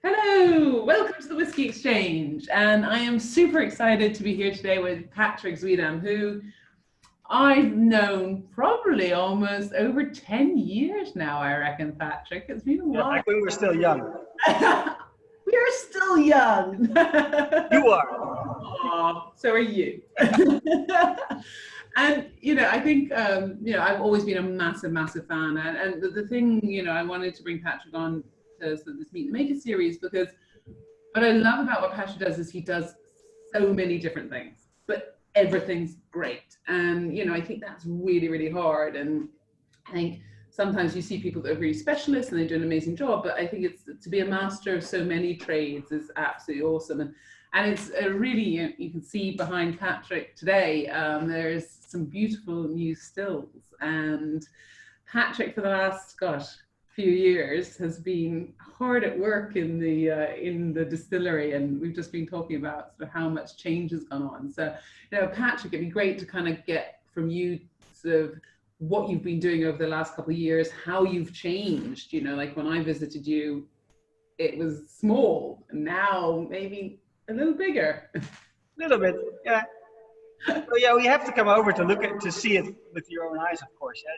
Hello, welcome to the Whisky Exchange. And I am super excited to be here today with Patrick Zuidam, who I've known probably almost over 10 years now, I reckon, Patrick. It's been a Yeah, while. back when we were still young. We are still young. You are. Aw, so are you. And, I think, I've always been a massive, massive fan. And the thing, I wanted to bring Patrick on to this Meet and Make a series because what I love about what Patrick does is he does so many different things, but everything's great. And, I think that's really, really hard. And I think sometimes you see people that are really specialists and they do an amazing job, but I think it's to be a master of so many trades is absolutely awesome. And it's a really, you can see behind Patrick today, there's some beautiful new stills. And Patrick, for the last, few years, has been hard at work in the distillery, and we've just been talking about sort of how much change has gone on. So, Patrick, it'd be great to kind of get from you sort of what you've been doing over the last couple of years, how you've changed. Like when I visited you, it was small, and now maybe a little bigger. A little bit, yeah. So yeah, we have to come over to see it with your own eyes, of course. Yeah,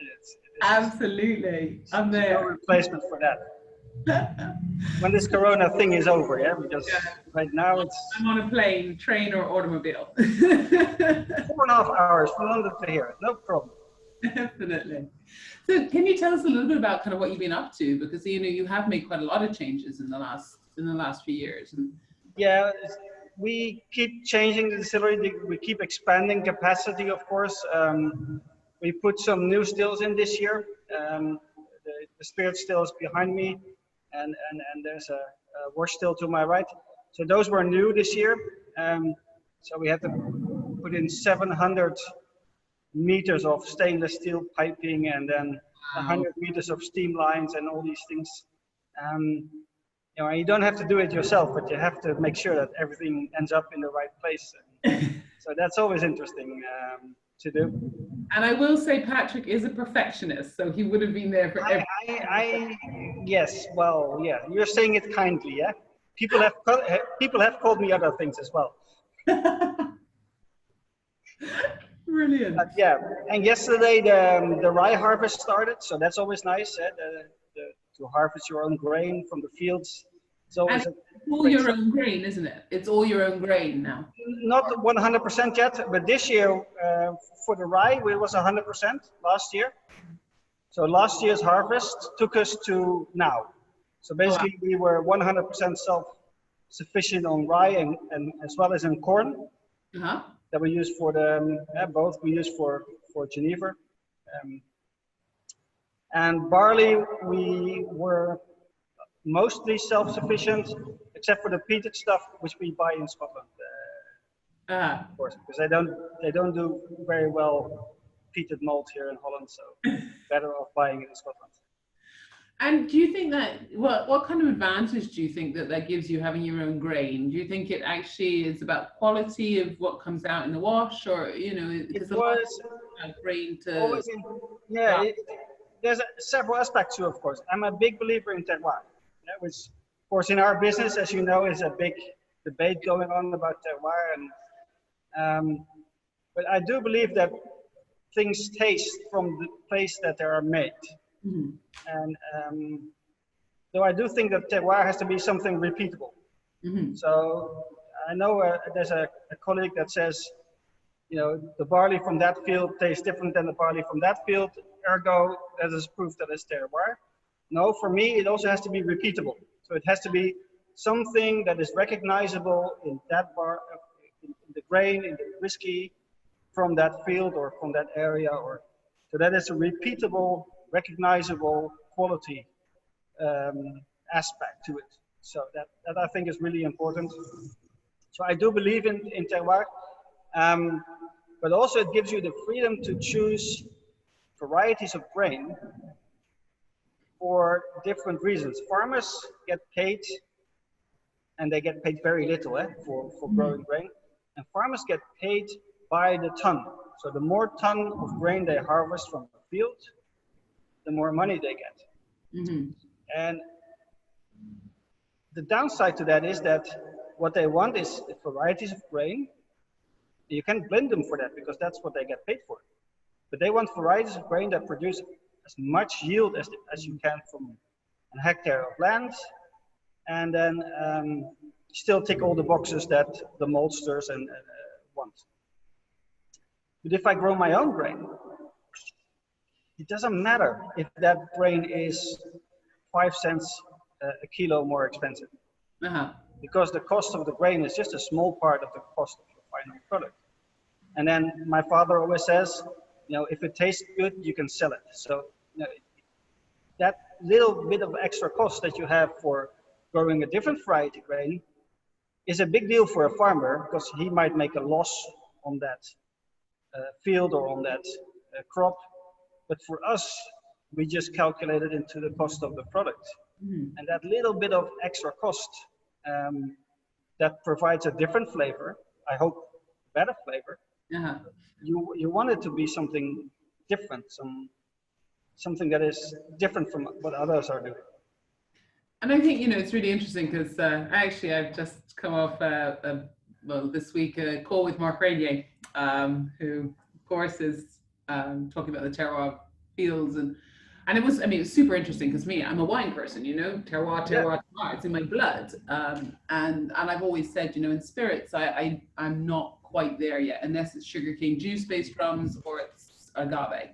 Absolutely, I'm there. No replacement for that. When this Corona thing is over, yeah, because right now I'm on a plane, train, or automobile. 4.5 hours from London to here, no problem. Definitely. So, can you tell us a little bit about kind of what you've been up to? Because you have made quite a lot of changes in the last few years. And yeah, we keep changing the distillery. We keep expanding capacity, of course. We put some new stills in this year. The spirit still is behind me, and there's a wash still to my right. So those were new this year. So we had to put in 700 meters of stainless steel piping, and then 100 meters of steam lines and all these things. You don't have to do it yourself, but you have to make sure that everything ends up in the right place. So that's always interesting to do. And I will say Patrick is a perfectionist, so he would have been there for everything. Yes, well, yeah, you're saying it kindly, yeah? People have called me other things as well. Brilliant. But yeah, and yesterday the rye harvest started, so that's always nice, to harvest your own grain from the fields. It's all your own grain, isn't it? It's all your own grain now. Not 100% yet, but this year for the rye, it was 100% last year. So last year's harvest took us to now. So basically we were 100% self-sufficient on rye and as well as in corn. That we use for both we use for geneva. And barley, we were mostly self-sufficient, except for the peated stuff, which we buy in Scotland, of course, because they don't do very well peated malt here in Holland, so better off buying it in Scotland. And do you think that, what kind of advantage do you think that gives you having your own grain? Do you think it actually is about quality of what comes out in the wash, or, because grain to... There's several aspects to it, of course. I'm a big believer in terroir, which, of course, in our business, as you know, is a big debate going on about terroir. But I do believe that things taste from the place that they are made. Mm-hmm. And though I do think that terroir has to be something repeatable. Mm-hmm. So I know there's a colleague that says, the barley from that field tastes different than the barley from that field. Ergo, that is proof that it's terroir. No, for me, it also has to be repeatable. So it has to be something that is recognizable in that in the grain, in the whiskey, from that field or from that area, so that is a repeatable, recognizable quality aspect to it. So that I think is really important. So I do believe in terroir, but also it gives you the freedom to choose varieties of grain for different reasons. Farmers get paid, and they get paid very little for growing grain, and farmers get paid by the ton. So the more ton of grain they harvest from the field, the more money they get. Mm-hmm. And The downside to that is that what they want is varieties of grain. You can blend them for that because that's what they get paid for. But they want varieties of grain that produce as much yield as you can from a hectare of land, and then still tick all the boxes that the maltsters and want. But if I grow my own grain, it doesn't matter if that grain is 5 cents a kilo more expensive. Because the cost of the grain is just a small part of the cost of your final product. And then my father always says, you know, if it tastes good, you can sell it. So you know, that little bit of extra cost that you have for growing a different variety grain is a big deal for a farmer because he might make a loss on that field or on that crop. But for us, we just calculate it into the cost of the product. And that little bit of extra cost that provides a different flavor, I hope better flavor, you want it to be something different, something that is different from what others are doing. And I think, you know, it's really interesting because actually I've just come off, well, this week, a call with Mark Renier, who, of course, is talking about the terroir fields. And it was, I mean, it was super interesting because me, I'm a wine person, you know, terroir, it's in my blood. And I've always said, you know, in spirits, I'm not quite there yet, unless it's sugarcane juice-based rums or it's agave.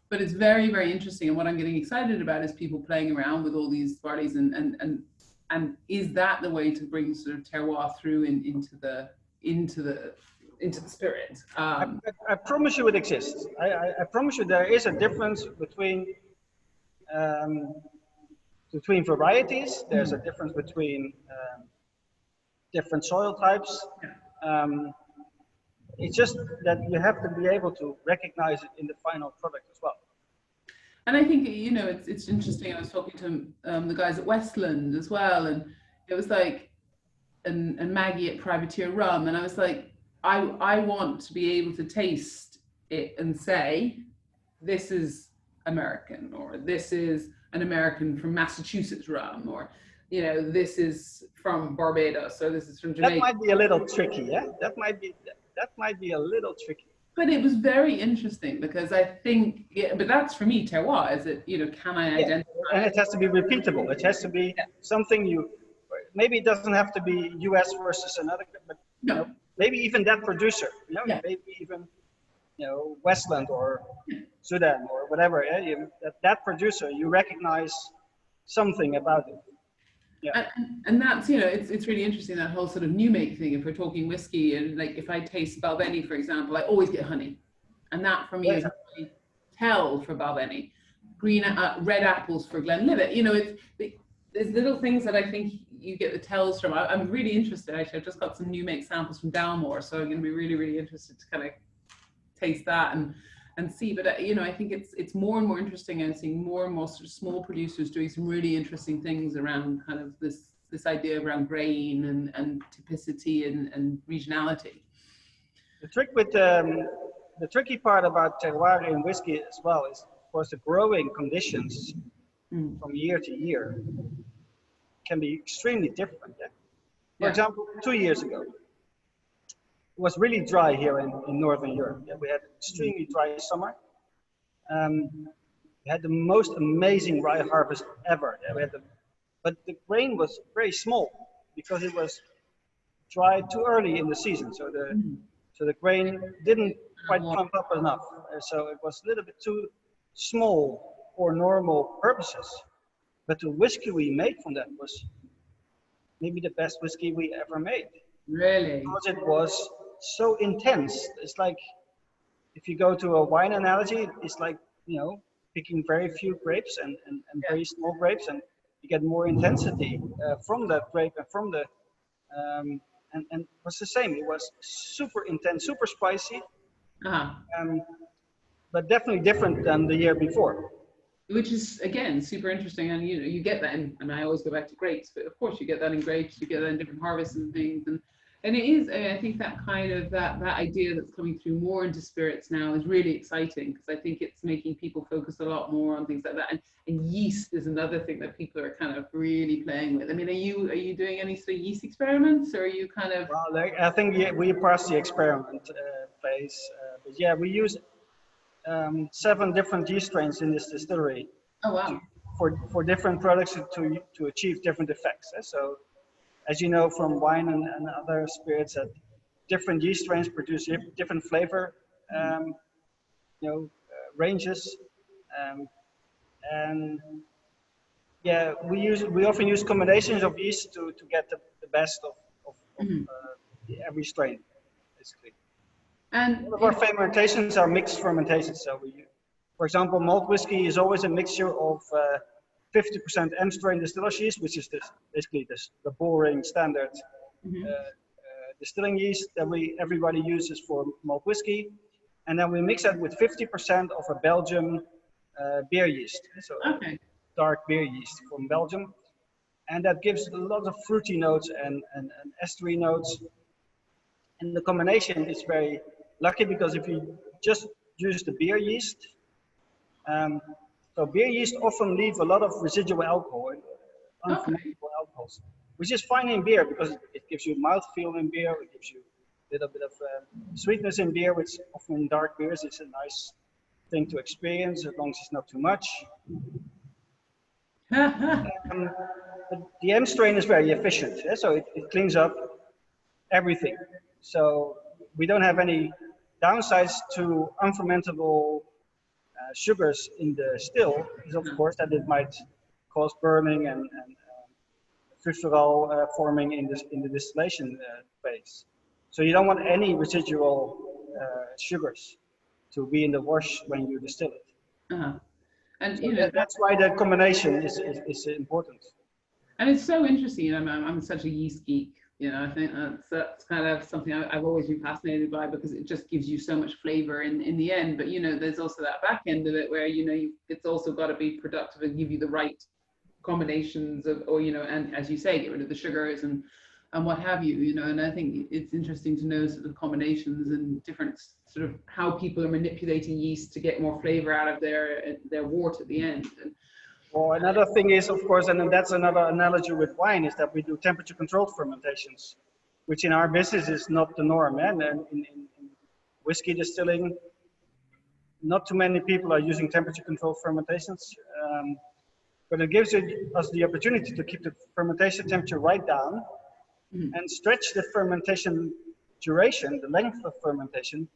But it's very, very interesting. And what I'm getting excited about is people playing around with all these barleys and is that the way to bring sort of terroir through into the spirit? I promise you it exists. I promise you there is a difference between varieties. There's a difference between different soil types. It's just that you have to be able to recognize it in the final product as well. And I think, you know, it's interesting. I was talking to the guys at Westland as well, and it was like, and Maggie at Privateer Rum, and I was like, I want to be able to taste it and say, this is American, or this is an American from Massachusetts rum, or, you know, this is from Barbados, or this is from Jamaica. That might be a little tricky, yeah? That might be a little tricky. But it was very interesting because I think, yeah, but that's for me, terroir, is it, you know, can I identify? And it has to be repeatable. It has to be something maybe it doesn't have to be US versus another, but you know, maybe even that producer, you know, maybe even, you know, Westland or Zuidam or whatever, that producer, you recognize something about it. Yeah. And that's, you know, it's really interesting, that whole sort of new make thing. If we're talking whiskey, and like if I taste Balvenie, for example, I always get honey, and that for me is a tell for Balvenie. Red apples for Glenlivet. You know, there's little things that I think you get the tells from. I'm really interested. Actually, I've just got some new make samples from Dalmore, so I'm going to be really, really interested to kind of taste that and see. But you know, I think it's more and more interesting. I'm seeing more and more sort of small producers doing some really interesting things around kind of this idea around grain and typicity and regionality. The trick with the tricky part about terroir in whiskey as well is, of course, the growing conditions from year to year can be extremely different. Yeah? For example, 2 years ago, it was really dry here in Northern Europe. Yeah? We had an extremely dry summer. We had the most amazing rye harvest ever. Yeah? But the grain was very small because it was dry too early in the season. So the grain didn't quite plump up enough. So it was a little bit too small for normal purposes. But the whiskey we made from that was maybe the best whiskey we ever made. Really? Because it was so intense. It's like, if you go to a wine analogy, it's like, you know, picking very few grapes and very small grapes, and you get more intensity from that grape and from the, and it was the same. It was super intense, super spicy, but definitely different than the year before. Which is, again, super interesting. And you know, you get that and I always go back to grapes, but of course you get that in grapes, you get that in different harvests and things. And it is, I think that kind of that idea that's coming through more into spirits now is really exciting, because I think it's making people focus a lot more on things like that. And yeast is another thing that people are kind of really playing with. I mean, are you doing any sort of yeast experiments, or are you kind of? Well, I think we passed the experiment phase, but yeah, we use 7 different yeast strains in this distillery. Oh wow. For different products to achieve different effects. So, as you know from wine and other spirits, that different yeast strains produce different flavor, ranges, and yeah, we often use combinations of yeast to get the best of every strain, basically. And All of our fermentations are mixed fermentations. So for example, malt whiskey is always a mixture of 50% M strain distillers yeast, which is basically the boring standard distilling yeast that everybody uses for malt whiskey, and then we mix that with 50% of a Belgian beer yeast, so dark beer yeast from Belgium, and that gives a lot of fruity notes and estery notes. And the combination is very lucky, because if you just use the beer yeast, so beer yeast often leave a lot of residual alcohol, unfermentable alcohols, which is fine in beer because it gives you mouthfeel in beer, it gives you a little bit of sweetness in beer, which often in dark beers is a nice thing to experience as long as it's not too much. But the M strain is very efficient, so it cleans up everything. So we don't have any downsides to unfermentable sugars in the still, is of course that it might cause burning and fusarol forming in the distillation phase. So you don't want any residual sugars to be in the wash when you distill it. And so that's why the combination is important. And it's so interesting. I'm such a yeast geek. I think that's kind of something I've always been fascinated by, because it just gives you so much flavor in the end. But there's also that back end of it where it's also got to be productive and give you the right combinations of, and as you say, get rid of the sugars and what have you. And I think it's interesting to know sort of combinations and different sort of how people are manipulating yeast to get more flavor out of their wort at the end. Well, another thing is, of course, and that's another analogy with wine, is that we do temperature-controlled fermentations, which in our business is not the norm. And in whiskey distilling, not too many people are using temperature-controlled fermentations, but it gives us the opportunity to keep the fermentation temperature right down and stretch the fermentation duration, the length of fermentation,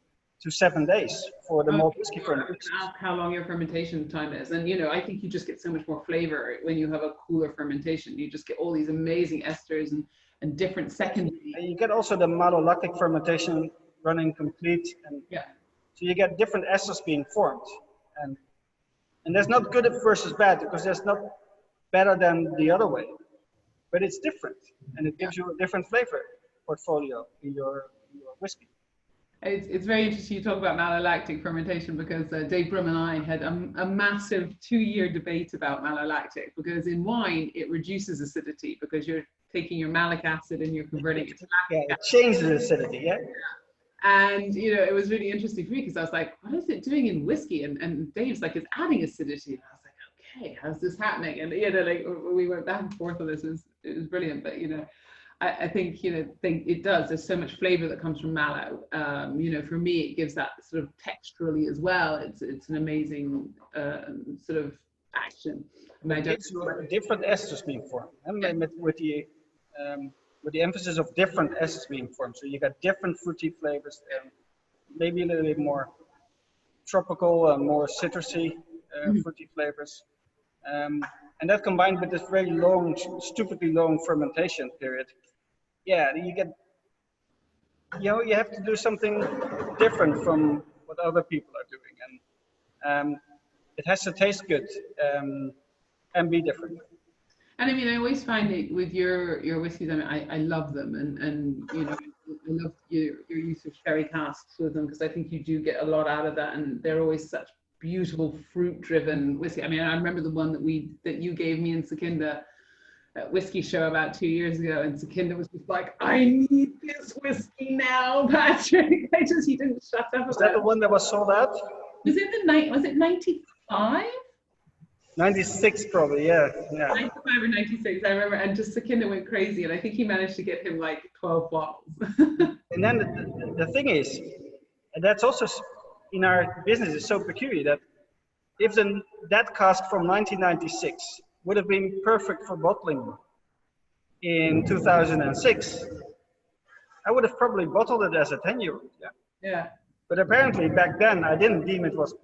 to 7 days for the malt whiskey fermentation. How long your fermentation time is. And I think you just get so much more flavor when you have a cooler fermentation. You just get all these amazing esters and different secondary. And you get also the malolactic fermentation running complete, and so you get different esters being formed. And that's not good versus bad, because that's not better than the other way, but it's different, and it gives you a different flavor portfolio in your whiskey. It's very interesting you talk about malolactic fermentation, because Dave Brum and I had a massive 2-year debate about malolactic, because in wine it reduces acidity because you're taking your malic acid and you're converting it to lactic acid. It changes acidity, And it was really interesting for me, because I was like, what is it doing in whiskey? And Dave's like, it's adding acidity. And I was like, okay, how's this happening? And we went back and forth on this. It was brilliant. But I think it does. There's so much flavor that comes from mallow. For me, it gives that sort of texturally as well. It's an amazing sort of action. It's different esters being formed, and with the emphasis of different esters being formed. So you got different fruity flavors, maybe a little bit more tropical and more citrusy fruity flavors. And that combined with this very long, stupidly long fermentation period, you get, you have to do something different from what other people are doing, and it has to taste good and be different. And I always find it with your whiskeys. I love them, and I love your use of sherry casks with them, because I think you do get a lot out of that, and they're always such beautiful fruit-driven whiskey. I remember the one that you gave me in Secunda. whiskey show about 2 years ago, and Sukinder was just like, I need this whiskey now, Patrick. He didn't shut up. Was that the one that was sold out? Was it 95? 96 probably, yeah. 95 or 96, I remember, and just Sukinder went crazy, and I think he managed to get him like 12 bottles. And then the thing is, and that's also in our business is so peculiar that if that cask from 1996 would have been perfect for bottling in 2006, I would have probably bottled it as a 10-year-old. Yeah. But apparently back then I didn't deem it was,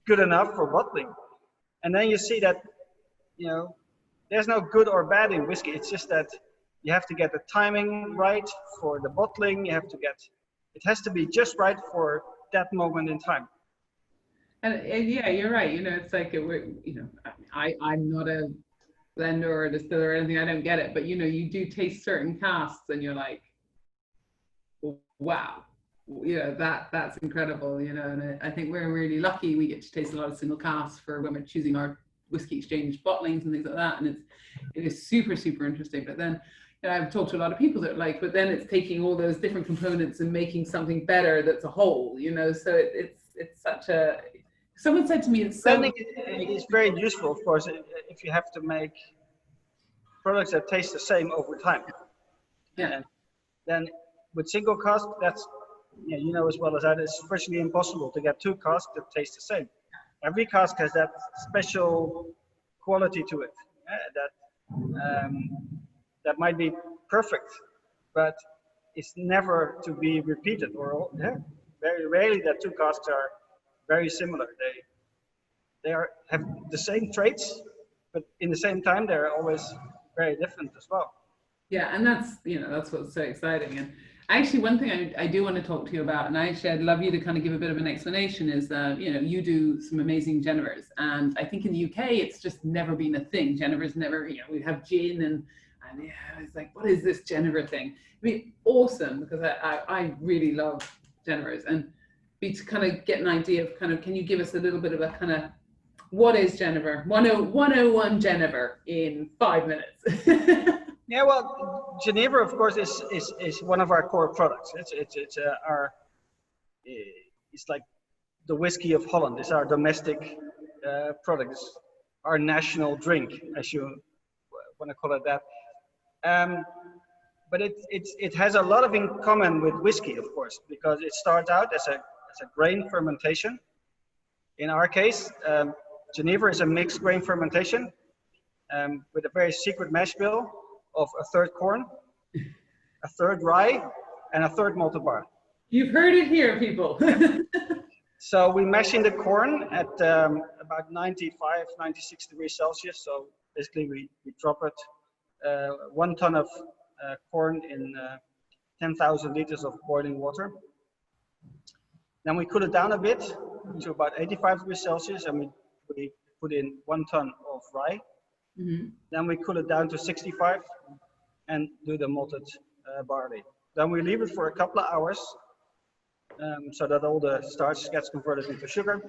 good enough for bottling. And then you see that, there's no good or bad in whiskey. It's just that you have to get the timing right for the bottling. It has to be just right for that moment in time. And yeah, you're right. It's like, I'm not a blender or a distiller or anything. I don't get it. But, you do taste certain casks and you're like, wow, that's incredible, and I think we're really lucky. We get to taste a lot of single casks when we're choosing our Whisky Exchange bottlings and things like that. And it is super, super interesting. But then I've talked to a lot of people that are like, but then it's taking all those different components and making something better that's a whole, so it's such a, someone said to me, it's very useful, of course, if you have to make products that taste the same over time. Yeah. And then with single cask, that's, as well as that, it's virtually impossible to get two casks that taste the same. Every cask has that special quality to it that might be perfect, but it's never to be repeated. Or very rarely that two casks are very similar. They have the same traits, but in the same time they're always very different as well. Yeah, and that's what's so exciting. And actually, one thing I do want to talk to you about, and I'd love you to kind of give a bit of an explanation, is that, you do some amazing genevers. And I think in the UK, it's just never been a thing. Genevers never, we have gin and it's like, what is this genever thing? It'd be awesome, because I really love genevers. And to kind of get an idea of can you give us a little bit of a kind of, what is genever? 101 genever in 5 minutes. Yeah, well, Geneva, of course, is one of our core products. It's like the whiskey of Holland. It's our domestic product. It's our national drink, as you want to call it that. But it has a lot in common with whiskey, of course, because it starts out as a grain fermentation. In our case, Geneva is a mixed grain fermentation with a very secret mash bill of a third corn, a third rye, and a third malted barley. You've heard it here, people. So we mash in the corn at about 95, 96 degrees Celsius. So basically we drop it, 1 ton of corn in 10,000 liters of boiling water. Then we cool it down a bit to about 85 degrees Celsius, and we put in 1 ton of rye. Mm-hmm. Then we cool it down to 65 and do the malted barley. Then we leave it for a couple of hours so that all the starch gets converted into sugar.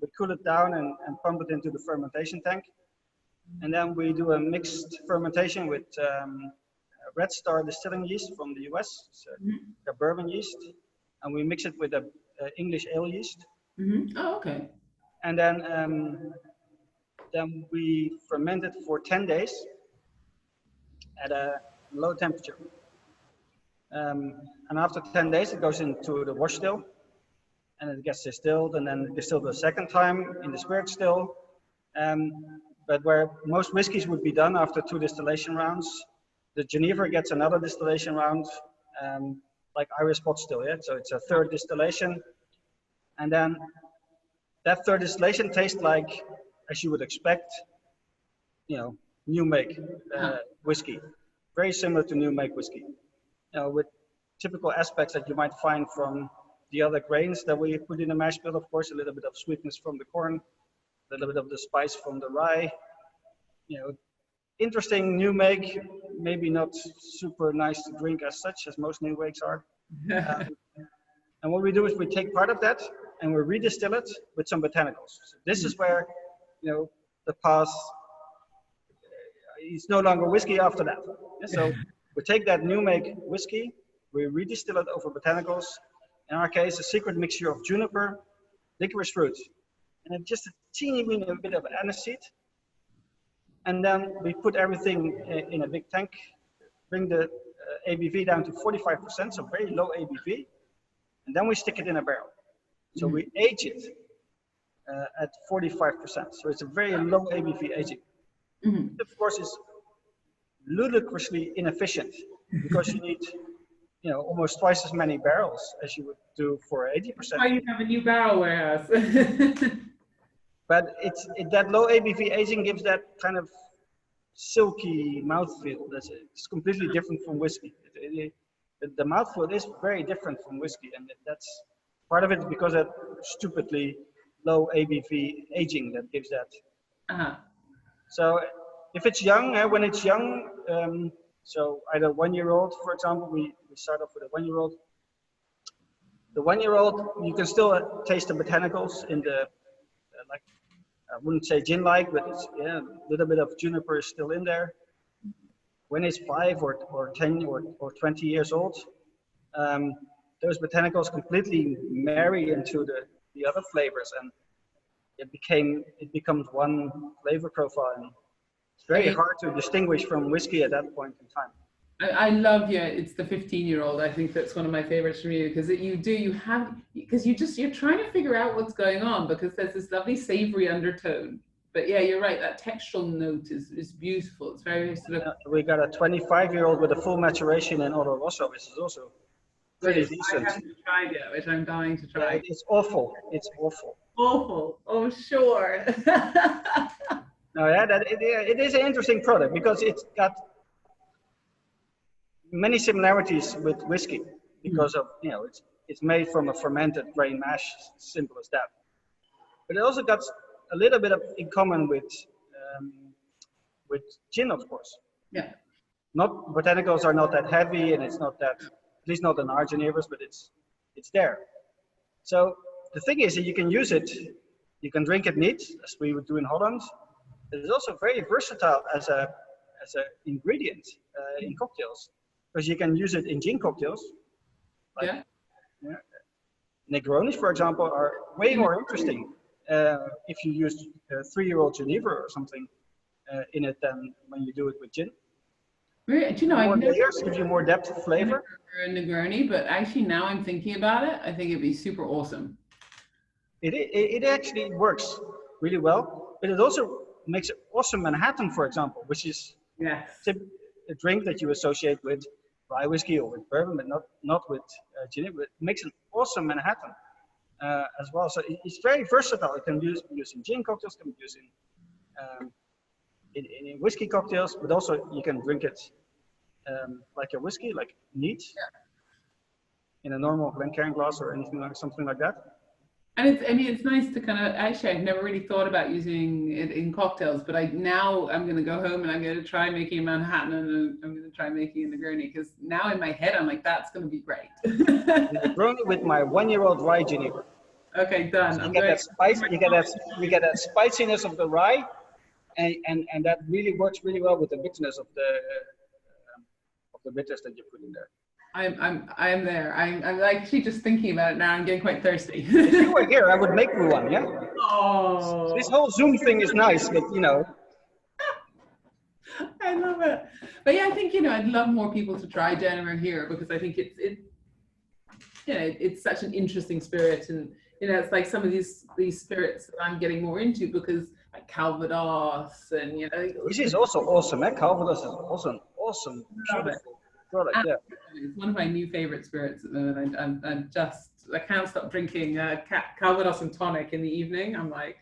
We cool it down and pump it into the fermentation tank. And then we do a mixed fermentation with Red Star distilling yeast from the US, so a bourbon yeast. And we mix it with a English ale yeast. Mm-hmm. Oh, okay. And then we ferment it for 10 days at a low temperature. And after 10 days, it goes into the wash still, and it gets distilled, and then distilled a second time in the spirit still. But where most whiskeys would be done after 2 distillation rounds, the Geneva gets another distillation round, like Irish pot still, yeah? So it's a third distillation. And then that third distillation tastes like, as you would expect, new make whiskey. Very similar to new make whiskey. With typical aspects that you might find from the other grains that we put in the mash bill, of course, a little bit of sweetness from the corn, a little bit of the spice from the rye. Interesting new make, maybe not super nice to drink as such, as most new makes are. And what we do is we take part of that and we redistill it with some botanicals. So this is where, the past, it's no longer whiskey after that. Yeah, so we take that new make whiskey, we redistill it over botanicals. In our case, a secret mixture of juniper, licorice fruit, and just a teeny weeny bit of aniseed. And then we put everything in a big tank, bring the ABV down to 45%, so very low ABV, and then we stick it in a barrel. So we age it at 45%. So it's a very low ABV aging. Of course, it's ludicrously inefficient because you need, almost twice as many barrels as you would do for 80%. Why you have a new barrel warehouse? But that low ABV aging gives that kind of silky mouthfeel. It's completely different from whiskey. The mouthfeel is very different from whiskey, and that's part of it because of that stupidly low ABV aging that gives that. So if it's young, when it's young, so either 1-year-old, for example, we start off with a 1-year-old. The 1-year-old, you can still taste the botanicals in the, I wouldn't say gin-like, but it's, a little bit of juniper is still in there. When it's 5 or 10 or 20 years old, those botanicals completely marry into the other flavors, and it becomes one flavor profile. And it's very hard to distinguish from whiskey at that point in time. I love it's the 15-year-old. I think that's one of my favorites from you, because you're trying to figure out what's going on, because there's this lovely savory undertone. But yeah, you're right, that textural note is beautiful. It's very sort of... We got a 25-year-old with a full maturation in Oloroso, which is also pretty decent. I haven't tried yet, which I'm dying to try. Yeah, it's awful. It's awful. Awful. Oh, sure. No, it is an interesting product because it's got many similarities with whiskey because of, it's made from a fermented grain mash, simple as that. But it also got a little bit in common with gin, of course. Yeah. Botanicals are not that heavy, and it's not that, at least not in our genevers, but it's there. So the thing is that you can use it, you can drink it neat, as we would do in Holland. It's also very versatile as an ingredient in cocktails, because you can use it in gin cocktails. Negronis, for example, are way more interesting if you use 3-year-old Geneva or something in it than when you do it with gin. Really? Do you know, more layers, gives you more depth of flavor. A Negroni, but actually now I'm thinking about it, I think it'd be super awesome. It actually works really well, but it also makes it awesome Manhattan, for example, which is a drink that you associate with rye whiskey or with bourbon, but not with gin. It makes an awesome Manhattan as well. So it's very versatile. It can be used in gin cocktails, can be used in whiskey cocktails, but also you can drink it like a whiskey, like neat, in a normal Glencairn glass or something like that. And it's nice to kind of, actually, I've never really thought about using it in cocktails, but I'm going to go home and I'm going to try making a Manhattan, and I'm going to try making a Negroni, because now in my head, I'm like, that's going to be great. Negroni with my 1-year-old rye Geneva. Okay, done. So you get that spice, you get that spiciness of the rye, and that really works really well with the bitterness of the bitters that you put in there. I'm there. I'm actually just thinking about it now. I'm getting quite thirsty. If you were here, I would make you one. Yeah. Oh. This whole Zoom thing is nice, but I love it. But yeah, I think I'd love more people to try Geneva here, because I think it's such an interesting spirit, and it's like some of these spirits that I'm getting more into, because like Calvados and which is also awesome. Calvados is also an awesome, beautiful product. Yeah. It's one of my new favorite spirits at the moment. I can't stop drinking Calvados and tonic in the evening. I'm like,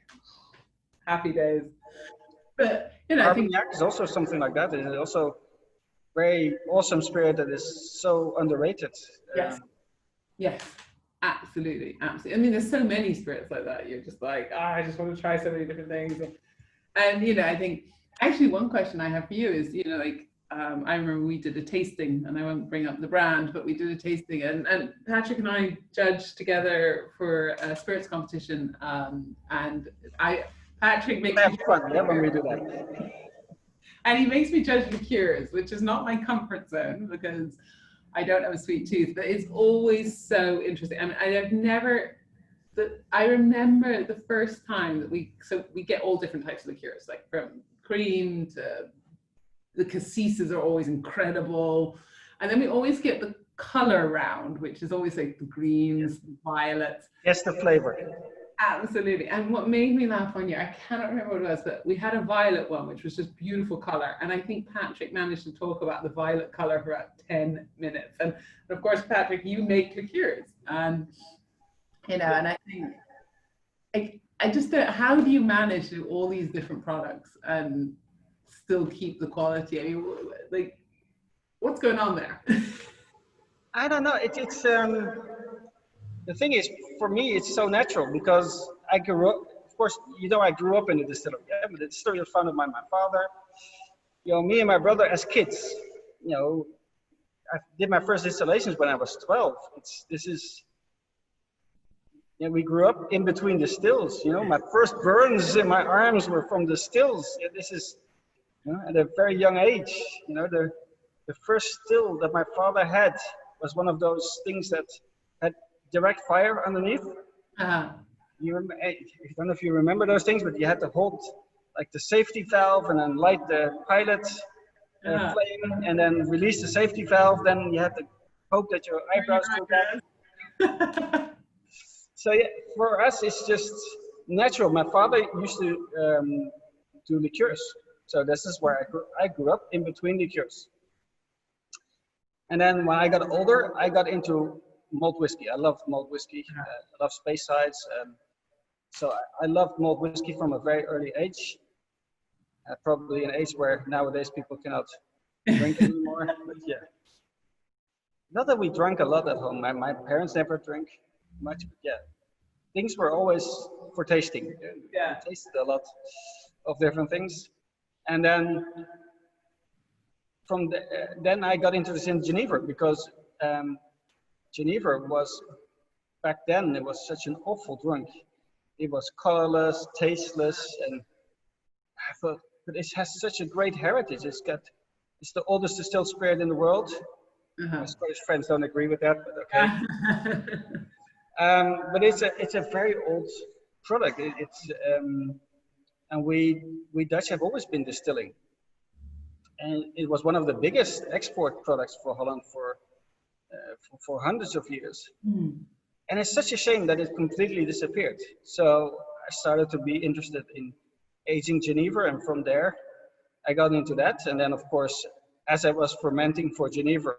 happy days. But I think Armagnac is also something like that. It's also very awesome spirit that is so underrated. Yes, absolutely. I mean, there's so many spirits like that. You're just like, I just want to try so many different things. And I think actually one question I have for you is, I remember we did a tasting, and I won't bring up the brand, but we did a tasting, and Patrick and I judged together for a spirits competition, and Patrick makes me fun when we do that. And he makes me judge liqueurs, which is not my comfort zone because I don't have a sweet tooth, but it's always so interesting. I mean, I remember the first time that we get all different types of liqueurs, like from cream to the cassis are always incredible. And then we always get the color round, which is always like the greens, the violets. Yes, the flavor. Absolutely. And what made me laugh one year, I cannot remember what it was, but we had a violet one, which was just beautiful color. And I think Patrick managed to talk about the violet color for about 10 minutes. And of course, Patrick, you make liqueurs. And, you know, and I think, I just don't, how do you manage to do all these different products and still keep the quality? I mean, like, what's going on there? I don't know. It's the thing is, for me, it's so natural because I grew up, of course, you know, I grew up in the distillery. Yeah? But the distillery was founded by my father. You know, me and my brother as kids, you know, I did my first distillations when I was 12. You know, we grew up in between the stills. You know, my first burns in my arms were from the stills. Yeah, this is, you know, at a very young age. You know, the first still that my father had was one of those things that had direct fire underneath. I don't know if you remember those things, but you had to hold like the safety valve and then light the pilot flame and then release the safety valve. Then you had to hope that your eyebrows go back. So yeah, for us, it's just natural. My father used to do liqueurs. So this is where I grew up, in between liqueurs. And then when I got older, I got into malt whiskey. I loved malt whiskey. I love Speyside. So I loved malt whiskey from a very early age. Probably an age where nowadays people cannot drink anymore. But yeah, not that we drank a lot at home. My parents never drank much. But yeah, things were always for tasting. Yeah, I tasted a lot of different things, and then then I got interested in Geneva because Geneva was, back then, it was such an awful drink. It was colorless, tasteless, and I thought, but it has such a great heritage. It's the oldest distilled spirit in the world. My Scottish friends don't agree with that, but okay. But it's a very old product. And we Dutch have always been distilling. And it was one of the biggest export products for Holland for hundreds of years. And it's such a shame that it completely disappeared. So I started to be interested in aging Geneva, and from there I got into that. And then, of course, as I was fermenting for Geneva,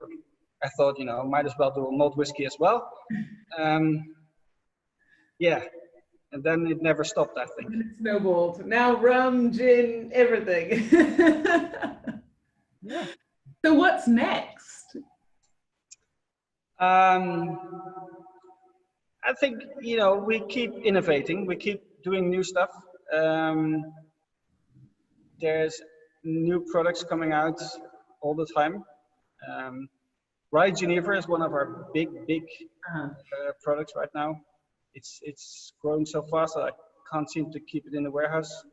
I thought, you know, I might as well do a malt whiskey as well. Yeah, and then it never stopped, I think. It snowballed. Now rum, gin, everything. Yeah. So what's next? I think, you know, we keep innovating. We keep doing new stuff. There's new products coming out all the time. Rye Geneva is one of our big products right now. It's growing so fast that I can't seem to keep it in the warehouse.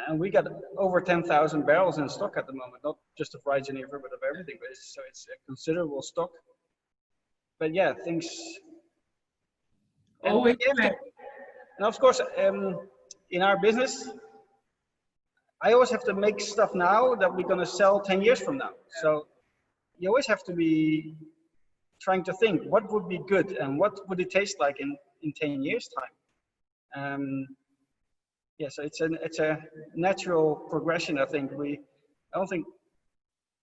And we got over 10,000 barrels in stock at the moment, not just of Rye Geneva, but of everything. But so it's a considerable stock. But yeah, things. And of course, in our business, I always have to make stuff now that we're going to sell 10 years from now. So you always have to be trying to think, what would be good and what would it taste like in 10 years' time? Yeah, so it's a natural progression, I think. I don't think,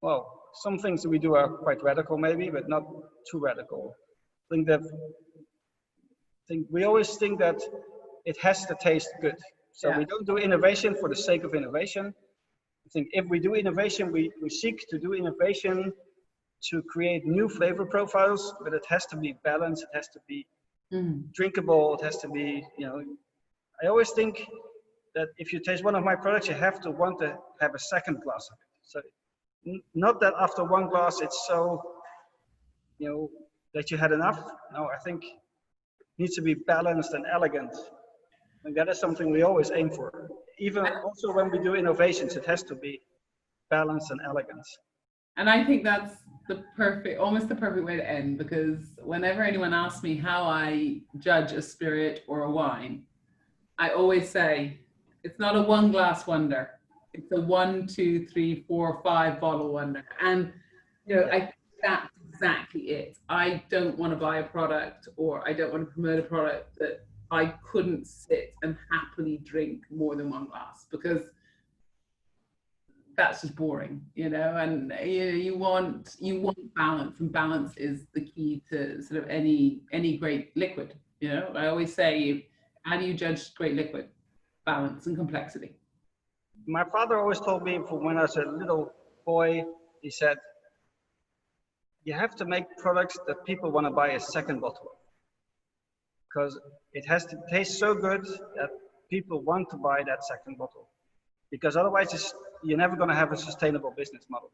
well, some things that we do are quite radical maybe, but not too radical. I think we always think that it has to taste good. So we don't do innovation for the sake of innovation. I think if we do innovation, we seek to do innovation to create new flavor profiles, but it has to be balanced, it has to be drinkable, it has to be, you know, I always think that if you taste one of my products, you have to want to have a second glass of it. So not that after one glass, it's so, you know, that you had enough. No, I think it needs to be balanced and elegant. And that is something we always aim for. Even also when we do innovations, it has to be balance and elegance. And I think that's almost the perfect way to end, because whenever anyone asks me how I judge a spirit or a wine, I always say, it's not a one glass wonder. It's a 1, 2, 3, 4, 5 bottle wonder. And, you know, I think that's exactly it. I don't want to buy a product, or I don't want to promote a product that I couldn't sit and happily drink more than one glass, because that's just boring, you know. And you want balance, and balance is the key to sort of any great liquid. You know, I always say, how do you judge great liquid? Balance and complexity. My father always told me from when I was a little boy, he said, you have to make products that people want to buy a second bottle of, because it has to taste so good that people want to buy that second bottle, because otherwise you're never going to have a sustainable business model.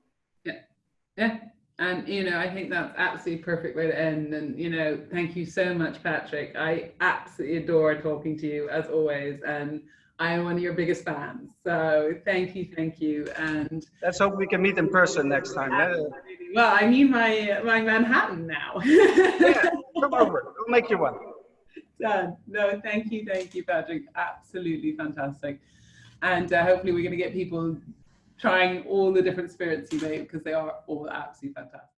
Yeah. And, you know, I think that's absolutely perfect way to end. And, you know, thank you so much, Patrick. I absolutely adore talking to you, as always. And I am one of your biggest fans. So thank you. And let's hope we can meet in person next time. Well, I need my Manhattan now. Yeah, come over. We'll make you one. Done. No, thank you, Patrick. Absolutely fantastic. And hopefully we're going to get people trying all the different spirits you make, because they are all absolutely fantastic.